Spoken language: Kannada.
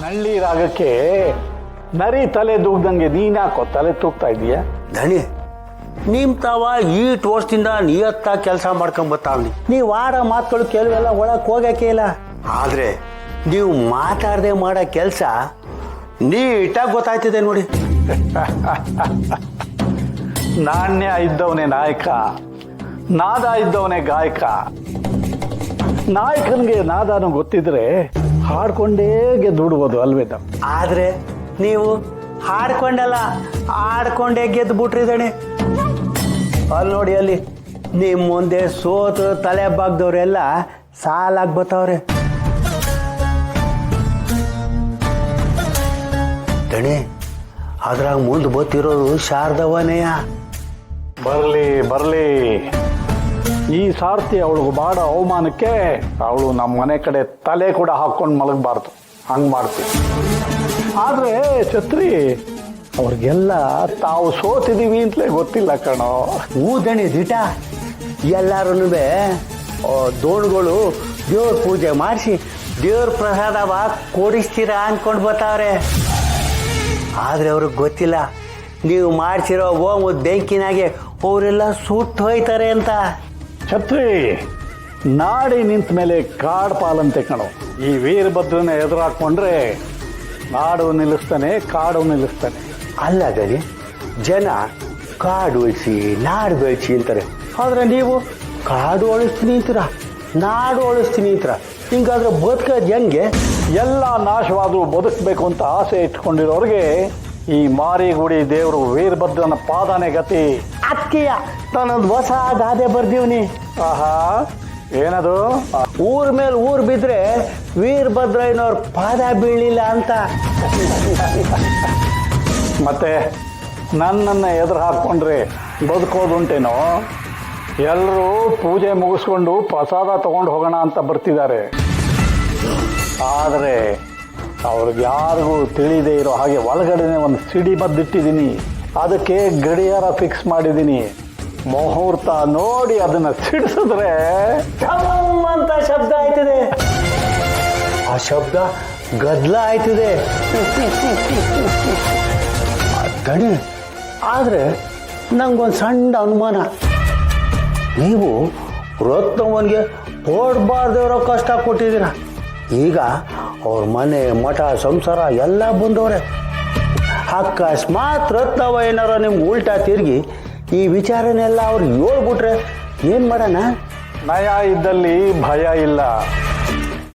ನಳ್ಳಿ ರಾಗಕ್ಕೆ ನರಿ ತಲೆ ದೂಗ್ದಂಗೆ ನೀನ್ಯಾಕೋ ತಲೆ ತೂಗ್ತಾ ಇದೀಯ? ದಣಿ ನಿಮ್ ತಾವ ಈಟ್ ವರ್ಷದಿಂದ ನಿಯತ್ತ ಕೆಲಸ ಮಾಡ್ಕೊಂಬತ್ತಾವ್ನಿ. ನೀವು ಆಡೋ ಮಾತುಗಳು ಕೆಲವೆಲ್ಲ ಒಳಕ್ ಹೋಗಕ್ಕೆ ಇಲ್ಲ. ಆದ್ರೆ ನೀವು ಮಾತಾಡದೆ ಮಾಡೋ ಕೆಲಸ ನೀಟಾಗಿ ಗೊತ್ತಾಯ್ತಿದೆ ನೋಡಿ. ನಾಣ್ಯ ಇದ್ದವನೇ ನಾಯಕ, ನಾದ ಇದ್ದವನೇ ಗಾಯಕ. ನಾಯಕನಿಗೆ ನಾದನು ಗೊತ್ತಿದ್ರೆ ಹಾಡ್ಕೊಂಡೇ ಗೆದ್ದುಬಿಡ್ಬೋದು ಅಲ್ವೇದ? ಆದ್ರೆ ನೀವು ಹಾಡ್ಕೊಂಡಲ್ಲ, ಆಡ್ಕೊಂಡೇ ಗೆದ್ದು ಬಿಟ್ರಿದಣಿ. ಅಲ್ಲಿ ನೋಡಿ, ಅಲ್ಲಿ ನಿಮ್ ಮುಂದೆ ಸೋತು ತಲೆ ಬಾಗ್ದವ್ರೆಲ್ಲ ಸಾಲಾಗಿ ಬತ್ತವ್ರೆ. ದಣಿ ಅದ್ರಾಗ ಮುಂದೆ ಬತ್ತಿರೋದು ಶಾರದವನೆಯ. ಬರ್ಲಿ ಬರ್ಲಿ, ಈ ಸಾರ್ತಿ ಅವಳಿಗೆ ಮಾಡೋ ಅವಮಾನಕ್ಕೆ ಅವಳು ನಮ್ಮ ಮನೆ ಕಡೆ ತಲೆ ಕೂಡ ಹಾಕೊಂಡು ಮಲಗಬಾರ್ದು, ಹಂಗೆ ಮಾಡ್ತೀವಿ. ಆದ್ರೆ ಛತ್ರಿ, ಅವ್ರಿಗೆಲ್ಲ ತಾವು ಸೋತಿದೀವಿ ಅಂತಲೇ ಗೊತ್ತಿಲ್ಲ ಕಣೋ. ಊದಣಿ ದಿಟ ಎಲ್ಲಾರು ದೋಣ್ಗಳು ದೇವ್ರ ಪೂಜೆ ಮಾಡಿಸಿ ದೇವ್ರ ಪ್ರಸಾದವ ಕೊಡಿಸ್ತೀರಾ ಅನ್ಕೊಂಡು ಬರ್ತಾವ್ರೆ. ಆದ್ರೆ ಅವ್ರಿಗೆ ಗೊತ್ತಿಲ್ಲ ನೀವು ಮಾಡ್ಸಿರೋ ಓಮದ ಬೆಂಕಿನಾಗೆ ಅವರೆಲ್ಲ ಸುಟ್ಟು ಹೋಯ್ತಾರೆ ಅಂತ. ಛತ್ರಿ, ನಾಡಿ ನಿಂತ ಮೇಲೆ ಕಾಡು ಪಾಲಂತೆ ಕಣೋ. ಈ ವೀರಭದ್ರನ ಎದುರಾಕೊಂಡ್ರೆ ನಾಡು ನಿಲ್ಲಿಸ್ತಾನೆ, ಕಾಡು ನಿಲ್ಲಿಸ್ತಾನೆ. ಅಲ್ಲ ಗಣಿ, ಜನ ಕಾಡು ಉಳಿಸಿ ನಾಡು ಬೆಳೆಸಿ ಅಂತಾರೆ. ಆದ್ರೆ ನೀವು ಕಾಡು ಉಳಿಸ್ತೀನಿ ಅಂತೀರ, ನಾಡು ಉಳಿಸ್ತೀನಿ ಅಂತೀರ. ಹಿಂಗಾದ್ರೆ ಬದುಕೋದು ಹೆಂಗೆ? ಎಲ್ಲ ನಾಶವಾದರೂ ಬದುಕಬೇಕು ಅಂತ ಆಸೆ ಇಟ್ಕೊಂಡಿರೋರಿಗೆ ಈ ಮಾರಿಗುಡಿ ದೇವರು ವೀರಭದ್ರನ ಪಾದನೆ ಗತಿ. ಅಕ್ಕಿಯ ನಾನೊಂದು ಹೊಸ ಗಾದೆ ಬರ್ದೀವ್ನಿ. ಆಹಾ, ಏನದು? ಊರ್ ಮೇಲೆ ಊರ್ ಬಿದ್ರೆ ವೀರಭದ್ರಯ್ಯನವ್ರ ಪಾದ ಬೀಳಿಲ್ಲ ಅಂತ. ಮತ್ತೆ ನನ್ನನ್ನು ಎದುರು ಹಾಕ್ಕೊಂಡ್ರೆ ಬದುಕೋದುಂಟೇನೋ? ಎಲ್ಲರೂ ಪೂಜೆ ಮುಗಿಸ್ಕೊಂಡು ಪ್ರಸಾದ ತಗೊಂಡು ಹೋಗೋಣ ಅಂತ ಬರ್ತಿದ್ದಾರೆ. ಆದರೆ ಅವ್ರಿಗೆ ಯಾರಿಗೂ ತಿಳಿದೇ ಇರೋ ಹಾಗೆ ಒಳಗಡೆನೆ ಒಂದು ಸಿಡಿ ಬದ್ದಿಟ್ಟಿದ್ದೀನಿ. ಅದಕ್ಕೆ ಗಡಿಯಾರ ಫಿಕ್ಸ್ ಮಾಡಿದ್ದೀನಿ. ಮುಹೂರ್ತ ನೋಡಿ ಅದನ್ನ ಸಿಡಿಸಿದ್ರೆ ಢಮ್ ಅಂತ ಶಬ್ದ ಆಯ್ತದೆ. ಆ ಶಬ್ದ ಗದ್ಲ ಆಯ್ತದೆ. ದಣಿ, ಆದ್ರೆ ನಂಗೊಂದು ಸಣ್ಣ ಅನುಮಾನ. ನೀವು ರತ್ನವನ್ಗೆ ಕೊಡ್ಬಾರ್ದಿರೋ ಕಷ್ಟ ಕೊಟ್ಟಿದ್ದೀರ. ಈಗ ಅವ್ರ ಮನೆ ಮಠ ಸಂಸಾರ ಎಲ್ಲ ಬಂದವ್ರೆ. ಅಕಸ್ಮಾತ್ ರತ್ನವ ಏನಾರ ನಿಮ್ಗೆ ಉಲ್ಟಾ ತಿರುಗಿ ಈ ವಿಚಾರನೆಲ್ಲ ಅವ್ರು ಹೇಳ್ಬಿಟ್ರೆ ಏನು ಮಾಡೋಣ? ನಯ ಇದ್ದಲ್ಲಿ ಭಯ ಇಲ್ಲ.